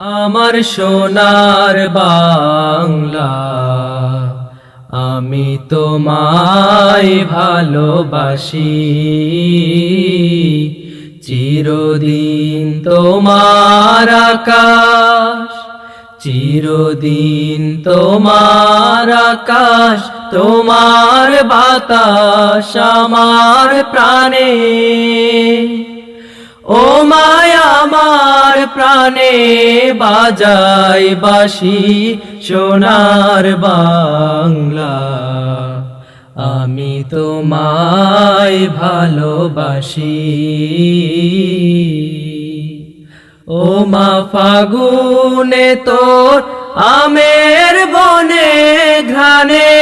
আমার সোনার বাংলা, আমি তোমায় ভালোবাসি। চিরদিন তোমার আকাশ, চিরদিন তোমার আকাশ, তোমার বাতাস আমার প্রাণে। ও মায়া আমার প্রাণে বাজাই বাঁশি সোনার বাংলা, আমি তোমায় ভালোবাসি। ও মা ফাগুনে তোর আমের বনে ঘ্রাণে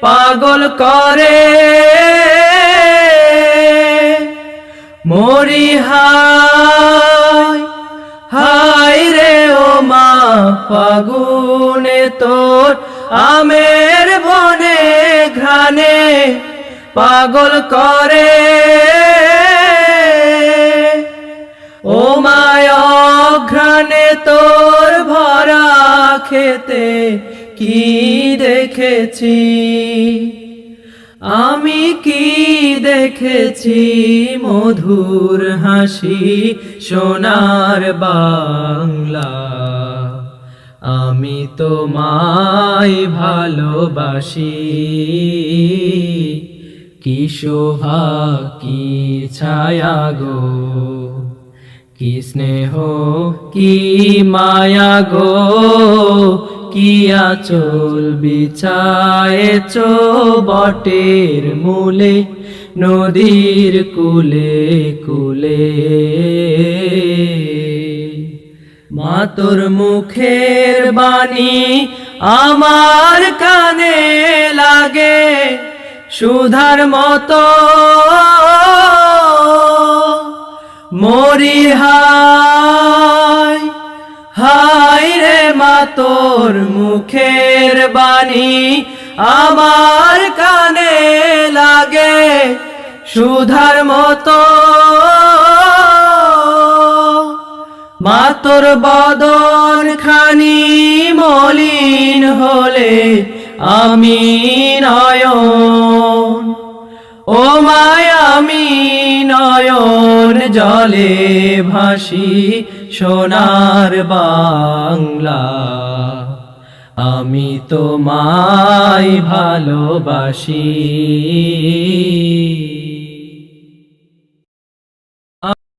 পাগল করে মরি হায় হায় রে। ও মা ফাগুনে তোর আমের বনে ঘ্রাণে পাগল করে। ও মায়া ঘ্রাণে তোর ভরা খেতে কি দেখেছি, আমি কি দেখেছি মধুর হাসি সোনার বাংলা, আমি তোমায় ভালোবাসি। কি শোভা কি ছায়া গো, কি স্নেহ কি মায়া গো, কি আঁচল বিছায়েছ বটের মূলে নদীর কূলে কূলে। মা তোর মুখের বাণী আমার কানে লাগে সুধার মতো, মরি হায় হায় রে। মা তোর মুখের বাণী আমার কানে লাগে সুধার মতো, মা তোর বদন খানি মলিন হলে আমি নয়ন, ও মায়া আমি নয়ন জলে ভাসি সোনার বাংলা, আমি তোমায় ভালোবাসি।